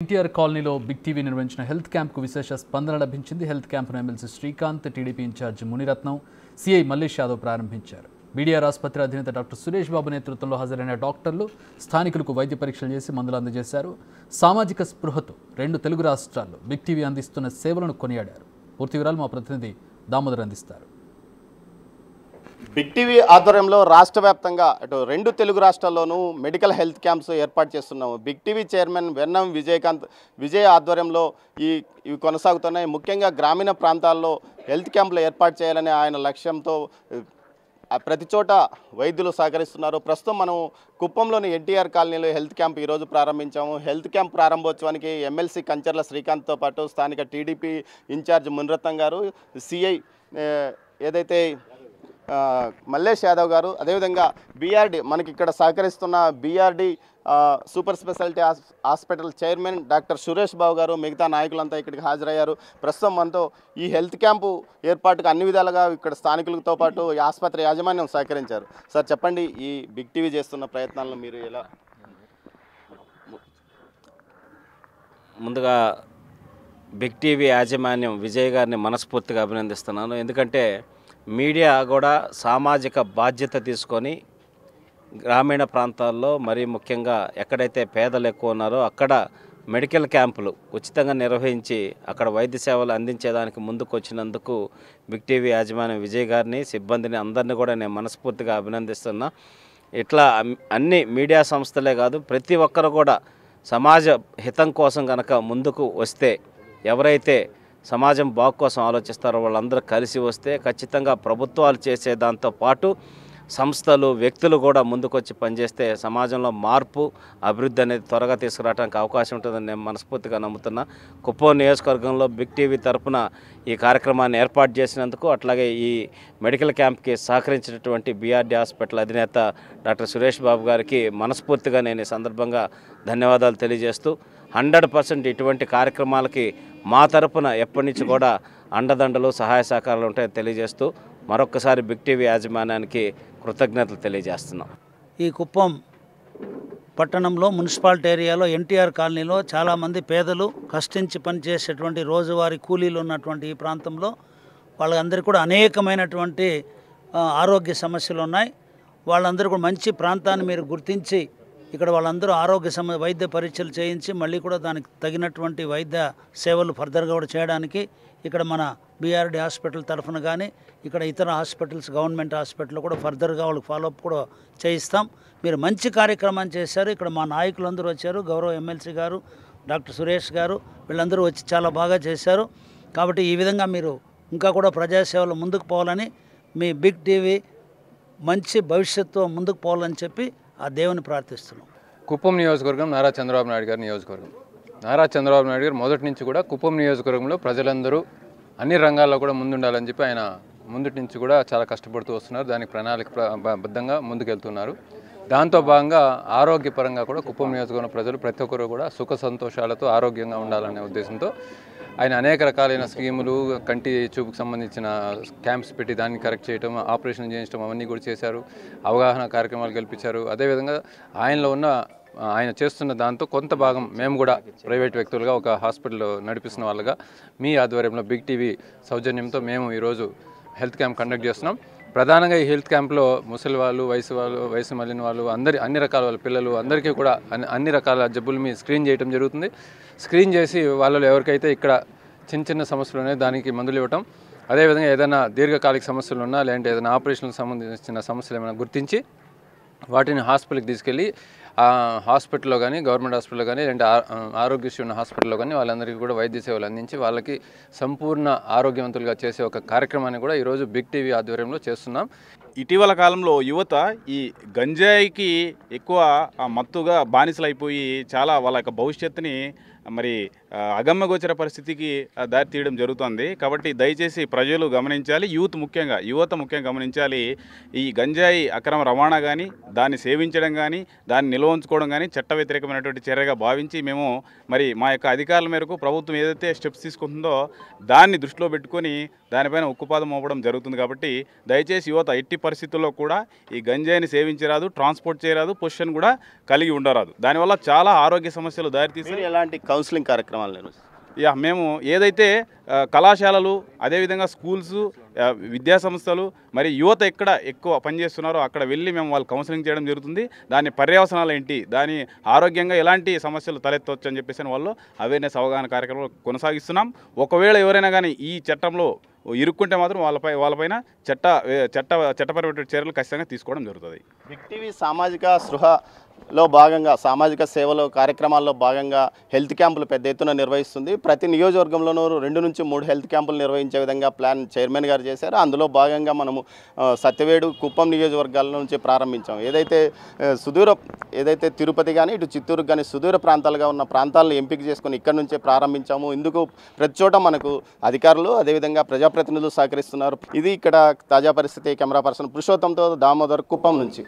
ఎన్టీఆర్ కాలనీలో big TV నిర్వహించిన health క్యాంప్కు విశేష స్పందన లభించింది. హెల్త్ క్యాంప్ను MLC Srikanth, TDP incharge Muniratnam, CI Mallesh Yadav ప్రారంభించారు. బీడీఆర్ ఆసుపత్రి అధినేత డాక్టర్ సురేష్ బాబు నేతృత్వంలో హాజరైన డాక్టర్లు స్థానికులకు వైద్య పరీక్షలు చేసి మందులు అందజేశారు. సామాజిక స్పృహతో 2 తెలుగు రాష్ట్రాల్లో బిగ్ టీవీ అందిస్తున్న సేవలను కొనియాడారు. పూర్తి వివరాలు మా ప్రతినిధి దామోదర్ అందిస్తారు. బిగ్ టీవీ ఆధ్వర్యంలో రాష్ట్ర వ్యాప్తంగా అటు 2 తెలుగు రాష్ట్రాల్లోనూ మెడికల్ హెల్త్ క్యాంప్స్ ఏర్పాటు చేస్తున్నాము. బిగ్ టీవీ చైర్మన్ వెన్నం విజయ్ ఆధ్వర్యంలో ఇవి కొనసాగుతున్నాయి. ముఖ్యంగా గ్రామీణ ప్రాంతాల్లో హెల్త్ క్యాంపులు ఏర్పాటు చేయాలనే ఆయన లక్ష్యంతో ప్రతి చోట వైద్యులు సహకరిస్తున్నారు. ప్రస్తుతం మనం కుప్పంలోని ఎన్టీఆర్ కాలనీలో హెల్త్ క్యాంప్ ఈరోజు ప్రారంభించాము. హెల్త్ క్యాంప్ ప్రారంభోత్సవానికి ఎమ్మెల్సీ కంచర్ల శ్రీకాంత్తో పాటు స్థానిక టీడీపీ ఇన్ఛార్జ్ మునిరత్నం గారు, సిఐ ఏదైతే మల్లేష్ యాదవ్ గారు, అదేవిధంగా బీఆర్డీ మనకి ఇక్కడ సహకరిస్తున్న BRD super speciality hospital chairman doctor Suresh Babu garu, మిగతా నాయకులంతా ఇక్కడికి హాజరయ్యారు. ప్రస్తుతం మనతో ఈ హెల్త్ క్యాంపు ఏర్పాటుకు అన్ని విధాలుగా ఇక్కడ స్థానికులతో పాటు ఈ ఆసుపత్రి యాజమాన్యం సహకరించారు. సార్ చెప్పండి, ఈ బిగ్ టీవీ చేస్తున్న ప్రయత్నాలను మీరు ఎలా? ముందుగా బిగ్ టీవీ యాజమాన్యం విజయ్ గారిని మనస్ఫూర్తిగా అభినందిస్తున్నాను. ఎందుకంటే మీడియా కూడా సామాజిక బాధ్యత తీసుకొని గ్రామీణ ప్రాంతాల్లో మరీ ముఖ్యంగా ఎక్కడైతే పేదలు ఎక్కువ ఉన్నారో అక్కడ మెడికల్ క్యాంపులు ఉచితంగా నిర్వహించి అక్కడ వైద్య సేవలు అందించేదానికి ముందుకు వచ్చినందుకు బిగ్ టీవీ యాజమాన్యం విజయ్ గారిని, సిబ్బందిని అందరినీ కూడా నేను మనస్ఫూర్తిగా అభినందిస్తున్నా. ఇట్లా అన్ని మీడియా సంస్థలే కాదు, ప్రతి ఒక్కరు కూడా సమాజ హితం కోసం కనుక ముందుకు వస్తే, ఎవరైతే సమాజం బాగు కోసం ఆలోచిస్తారో వాళ్ళందరూ కలిసి వస్తే ఖచ్చితంగా ప్రభుత్వాలు చేసే దాంతో పాటు సంస్థలు, వ్యక్తులు కూడా ముందుకొచ్చి పనిచేస్తే సమాజంలో మార్పు, అభివృద్ధి అనేది త్వరగా తీసుకురావడానికి అవకాశం ఉంటుందని నేను మనస్ఫూర్తిగా నమ్ముతున్నా. కుప్పం నియోజకవర్గంలో బిగ్ టీవీ తరఫున ఈ కార్యక్రమాన్ని ఏర్పాటు చేసినందుకు, అట్లాగే ఈ మెడికల్ క్యాంప్కి సహకరించినటువంటి బీఆర్డీ హాస్పిటల్ అధినేత డాక్టర్ సురేష్ బాబు గారికి మనస్ఫూర్తిగా నేను ఈ సందర్భంగా ధన్యవాదాలు తెలియజేస్తూ 100% ఇటువంటి కార్యక్రమాలకి మా తరపున ఎప్పటి నుంచి కూడా అండదండలు, సహాయ సహకారాలు ఉంటాయని తెలియజేస్తూ మరొకసారి బిగ్ టీవీ యాజమాన్యానికి కృతజ్ఞతలు తెలియజేస్తున్నాం. ఈ కుప్పం పట్టణంలో మున్సిపాలిటీ ఏరియాలో ఎన్టీఆర్ కాలనీలో చాలామంది పేదలు కష్టించి పనిచేసేటువంటి రోజువారీ కూలీలు ఉన్నటువంటి ఈ ప్రాంతంలో వాళ్ళందరికీ కూడా అనేకమైనటువంటి ఆరోగ్య సమస్యలు ఉన్నాయి. వాళ్ళందరూ కూడా మంచి ప్రాంతాన్ని మీరు గుర్తించి ఇక్కడ వాళ్ళందరూ వైద్య పరీక్షలు చేయించి మళ్ళీ కూడా దానికి తగినటువంటి వైద్య సేవలు ఫర్దర్గా కూడా చేయడానికి ఇక్కడ మన బీఆర్డీ హాస్పిటల్ తరఫున కానీ ఇక్కడ ఇతర హాస్పిటల్స్, గవర్నమెంట్ హాస్పిటల్ కూడా ఫర్దర్గా వాళ్ళకి ఫాలోఅప్ కూడా చేయిస్తాం. మీరు మంచి కార్యక్రమం చేశారు. ఇక్కడ మా నాయకులందరూ వచ్చారు, గౌరవ ఎమ్మెల్సీ గారు, డాక్టర్ సురేష్ గారు, వీళ్ళందరూ వచ్చి చాలా బాగా చేశారు. కాబట్టి ఈ విధంగా మీరు ఇంకా కూడా ప్రజాసేవలు ముందుకు పోవాలని, మీ బిగ్ టీవీ మంచి భవిష్యత్తు ముందుకు పోవాలని చెప్పి ఆ దేవుని ప్రార్థిస్తున్నాం. కుప్పం నియోజకవర్గం నారా చంద్రబాబు నాయుడు గారి నియోజకవర్గం. నారా చంద్రబాబు నాయుడు గారు మొదటి నుంచి కూడా కుప్పం నియోజకవర్గంలో ప్రజలందరూ అన్ని రంగాల్లో కూడా ముందుండాలని చెప్పి ఆయన ముందుటి నుంచి కూడా చాలా కష్టపడుతూ వస్తున్నారు. దానికి ప్రణాళికబద్ధంగా ముందుకెళ్తున్నారు. దాంతో భాగంగా ఆరోగ్యపరంగా కూడా కుప్పం నియోజకవర్గం ప్రజలు ప్రతి ఒక్కరు కూడా సుఖ సంతోషాలతో ఆరోగ్యంగా ఉండాలనే ఉద్దేశంతో ఆయన అనేక రకాలైన స్కీములు, కంటి చూపుకు సంబంధించిన క్యాంప్స్ పెట్టి దాన్ని కరెక్ట్ చేయడం, ఆపరేషన్ చేయించడం అవన్నీ కూడా చేశారు. అవగాహన కార్యక్రమాలు కల్పించారు. అదేవిధంగా ఆయన చేస్తున్న దాంతో కొంత భాగం మేము కూడా ప్రైవేట్ వ్యక్తులుగా ఒక హాస్పిటల్ నడిపిస్తున్న వాళ్ళగా మీ ఆధ్వర్యంలో బిగ్ టీవీ సౌజన్యంతో మేము ఈరోజు హెల్త్ క్యాంప్ కండక్ట్ చేస్తున్నాం. ప్రధానంగా ఈ హెల్త్ క్యాంప్లో ముసలి వాళ్ళు, వయసు మళ్ళిన వాళ్ళు, అన్ని రకాల వాళ్ళ పిల్లలు అందరికీ కూడా అన్ని రకాల జబ్బులు మీ స్క్రీన్ చేయడం జరుగుతుంది. స్క్రీన్ చేసి వాళ్ళలో ఎవరికైతే ఇక్కడ చిన్న సమస్యలు ఉన్నాయో దానికి మందులు ఇవ్వటం, అదేవిధంగా ఏదైనా దీర్ఘకాలిక సమస్యలు ఉన్నా లేదంటే ఏదైనా ఆపరేషన్లకు సంబంధించిన సమస్యలు ఏమైనా గుర్తించి వాటిని హాస్పిటల్కి తీసుకెళ్ళి ఆ హాస్పిటల్లో కానీ, గవర్నమెంట్ హాస్పిటల్లో కానీ, లేదంటే ఆరోగ్యశ్రీ ఉన్న హాస్పిటల్లో కానీ వాళ్ళందరికీ కూడా వైద్య సేవలు అందించి వాళ్ళకి సంపూర్ణ ఆరోగ్యవంతులుగా చేసే ఒక కార్యక్రమాన్ని కూడా ఈరోజు బిగ్ టీవీ ఆధ్వర్యంలో చేస్తున్నాం. ఇటీవల కాలంలో యువత ఈ గంజాయికి ఎక్కువ మత్తుగా బానిసలైపోయి చాలా వాళ్ళ యొక్క భవిష్యత్తుని మరి అగమ్యగోచర పరిస్థితికి దారి తీయడం జరుగుతుంది. కాబట్టి దయచేసి ప్రజలు గమనించాలి, యువత ముఖ్యంగా గమనించాలి. ఈ గంజాయి అక్రమ రవాణా కానీ, దాన్ని సేవించడం కానీ, దాన్ని నిల్వ ఉంచుకోవడం కానీ చట్ట వ్యతిరేకమైనటువంటి చర్యగా భావించి మేము మరి మా యొక్క అధికారుల మేరకు ప్రభుత్వం ఏదైతే స్టెప్స్ తీసుకుంటుందో దాన్ని దృష్టిలో పెట్టుకొని దానిపైన ఉక్కుపాదం మోపడం జరుగుతుంది. కాబట్టి దయచేసి యువత ఎట్టి పరిస్థితుల్లో కూడా ఈ గంజాయిని సేవించరాదు, ట్రాన్స్పోర్ట్ చేయరాదు, పొజిషన్ కూడా కలిగి ఉండరాదు. దానివల్ల చాలా ఆరోగ్య సమస్యలు దారితీస్తాయి. ఎలాంటి కౌన్సిలింగ్ కార్యక్రమాలు నిర్వహిస్తారు? మేము ఏదైతే కళాశాలలు, అదేవిధంగా స్కూల్స్, విద్యా సంస్థలు, మరి యువత ఎక్కడ ఎక్కువ పనిచేస్తున్నారో అక్కడ వెళ్ళి మేము వాళ్ళు కౌన్సిలింగ్ చేయడం జరుగుతుంది. దాని పర్యవసనాలు ఏంటి, దాని ఆరోగ్యంగా ఎలాంటి సమస్యలు తలెత్తవచ్చు అని చెప్పేసి వాళ్ళు అవేర్నెస్ అవగాహన కార్యక్రమాలు కొనసాగిస్తున్నాం. ఒకవేళ ఎవరైనా కానీ ఈ చట్టంలో ఇరుక్కుంటే మాత్రం వాళ్ళపైన చట్టపరమైన చర్యలు ఖచ్చితంగా తీసుకోవడం జరుగుతుంది. బిగ్ టీవీ సామాజిక స్పృహలో భాగంగా, సామాజిక సేవలో కార్యక్రమాల్లో భాగంగా హెల్త్ క్యాంపులు పెద్ద ఎత్తున నిర్వహిస్తుంది. ప్రతి నియోజకవర్గంలోనూ 2 నుంచి 3 హెల్త్ క్యాంపులు నిర్వహించే విధంగా ప్లాన్ చైర్మన్ గారు చేశారు. అందులో భాగంగా మనము సత్యవేడు, కుప్పం నియోజకవర్గాల నుంచి ప్రారంభించాం. ఏదైతే తిరుపతి కానీ ఇటు చిత్తూరుకు కానీ సుదూర ప్రాంతాలుగా ఉన్న ప్రాంతాలను ఎంపిక చేసుకొని ఇక్కడ నుంచే ప్రారంభించాము. ఇందుకు ప్రతి చోట మనకు అధికారులు, అదేవిధంగా ప్రజాప్రతినిధులు సహకరిస్తున్నారు. ఇది ఇక్కడ తాజా పరిస్థితి. కెమెరా పర్సన్ పురుషోత్తంతో దామోదర్, కుప్పం నుంచి.